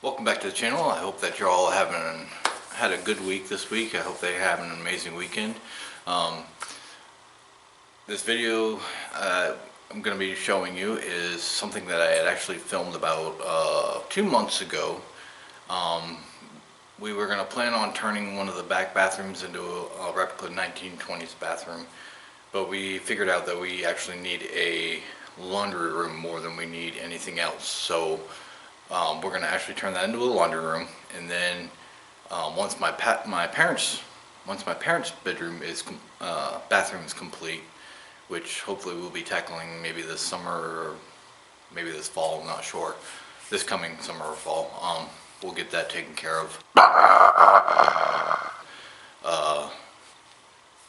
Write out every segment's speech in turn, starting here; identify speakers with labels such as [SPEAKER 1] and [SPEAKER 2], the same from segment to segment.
[SPEAKER 1] Welcome back to the channel. I hope that you're all had a good week this week. I hope they have an amazing weekend. This video I'm going to be showing you is something that I had actually filmed about 2 months ago. We were going to plan on turning one of the back bathrooms into a replica 1920s bathroom, but we figured out that we actually need a laundry room more than we need anything else. So we're going to actually turn that into a laundry room, and then once my parents' bedroom bathroom is complete, which hopefully we'll be tackling maybe this summer or maybe this fall, I'm not sure, this coming summer or fall, we'll get that taken care of.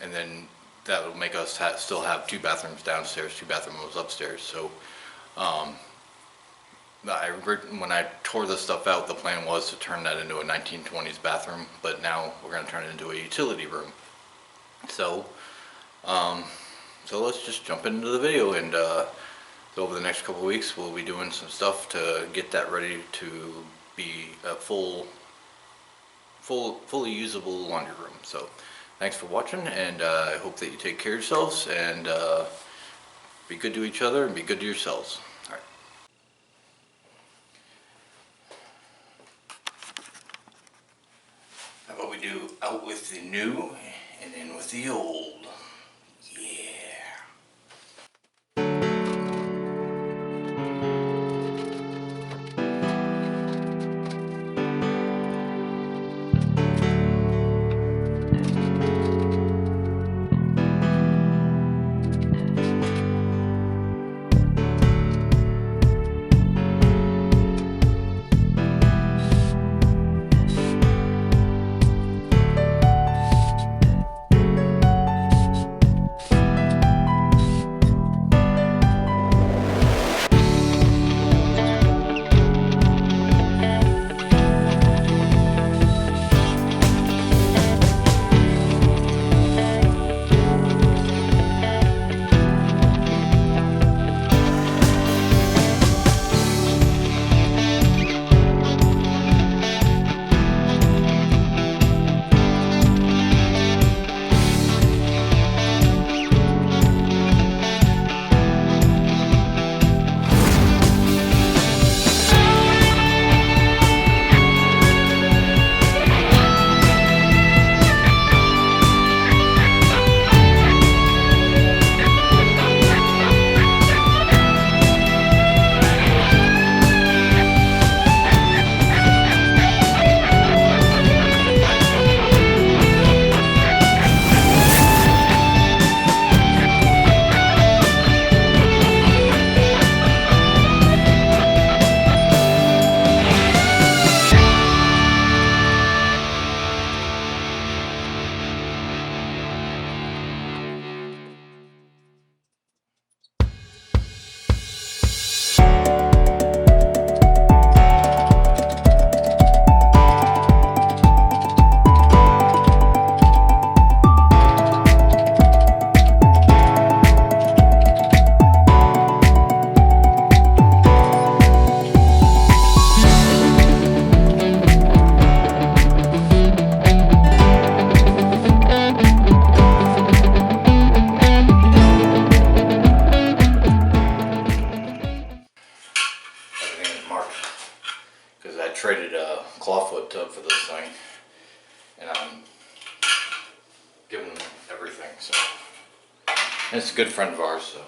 [SPEAKER 1] And then that will make us still have 2 bathrooms downstairs, 2 bathrooms upstairs. So when I tore this stuff out, the plan was to turn that into a 1920s bathroom, but now we're going to turn it into a utility room. So let's just jump into the video, and so over the next couple of weeks we'll be doing some stuff to get that ready to be a fully usable laundry room. So thanks for watching, and I hope that you take care of yourselves and be good to each other and be good to yourselves. All right. How about we do out with the new and in with the old? Yeah. Traded a clawfoot tub for this thing, and I'm giving them everything. So, and it's a good friend of ours. So.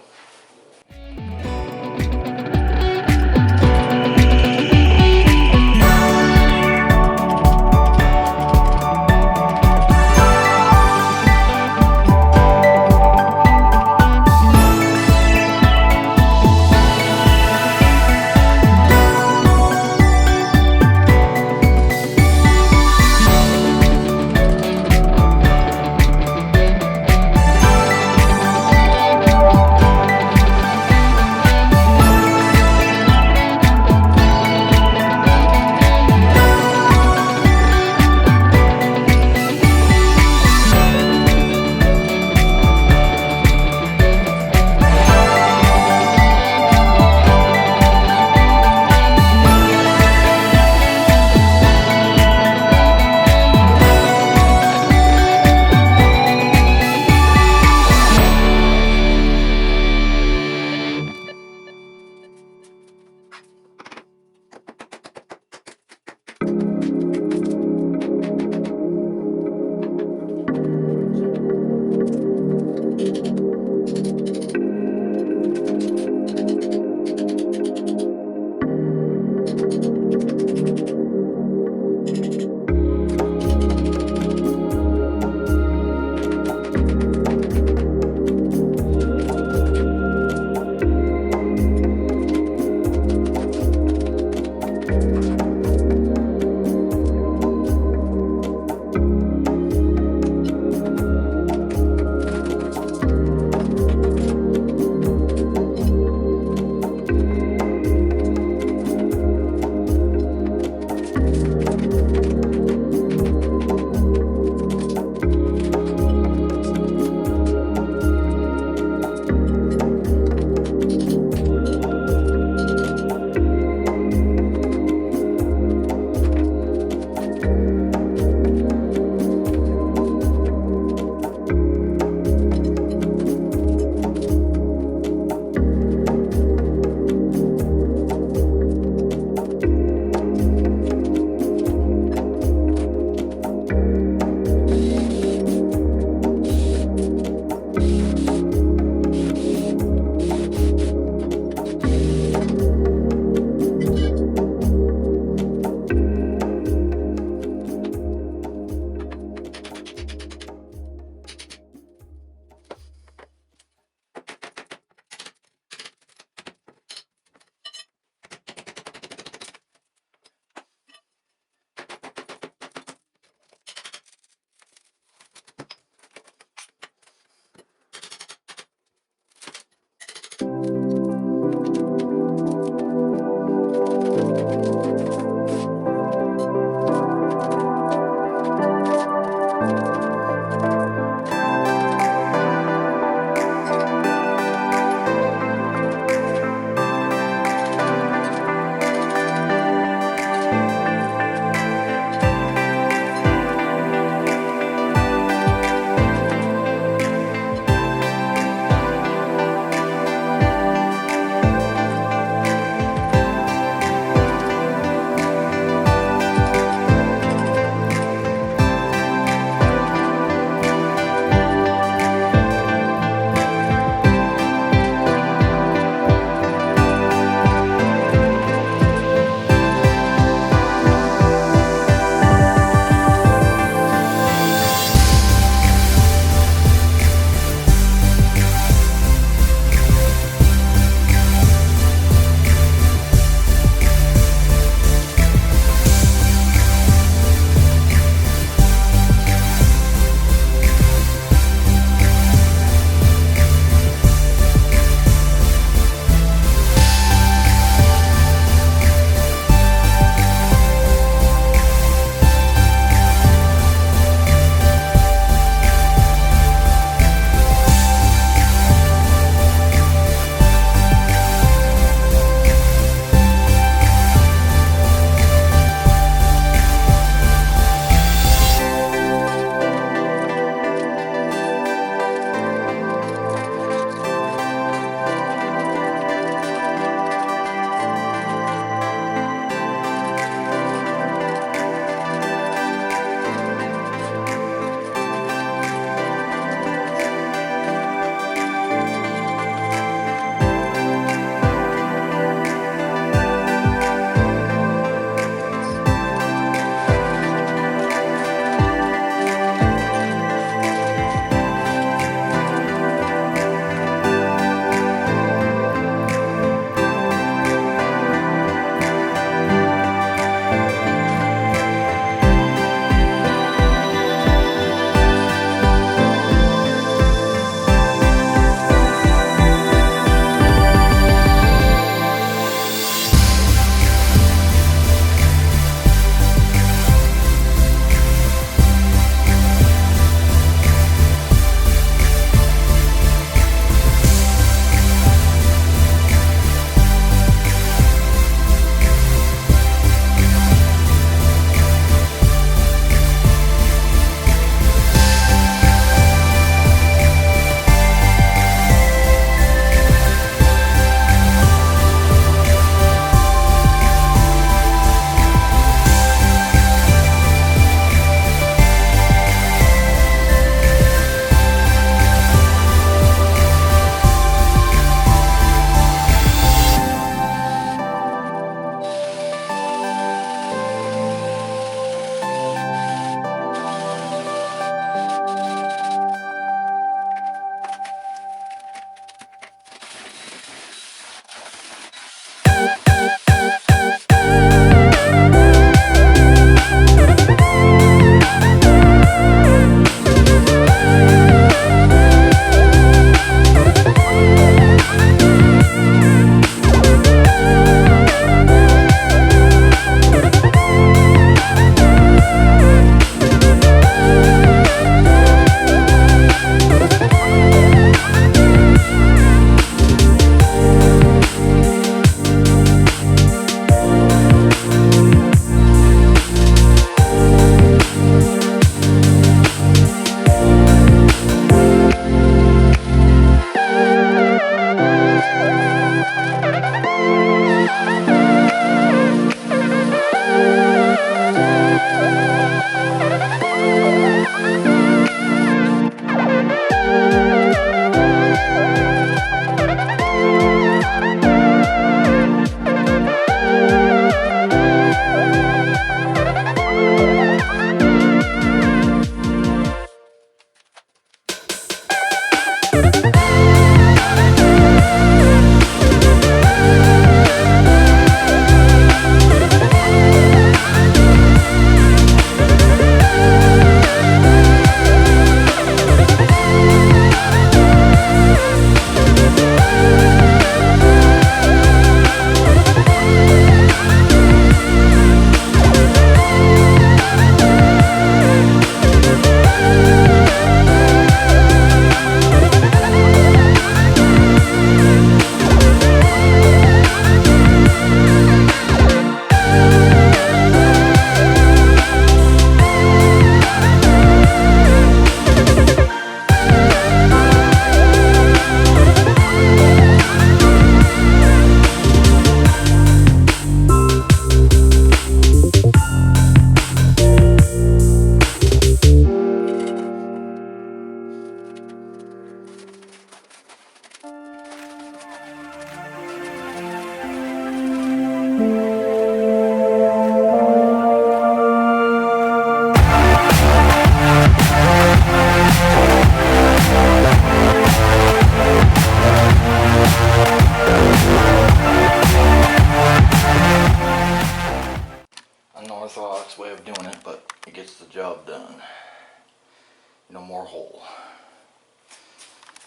[SPEAKER 1] no more hole.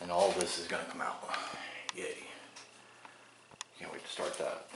[SPEAKER 1] And all this is gonna come out. Yay. Can't wait to start that.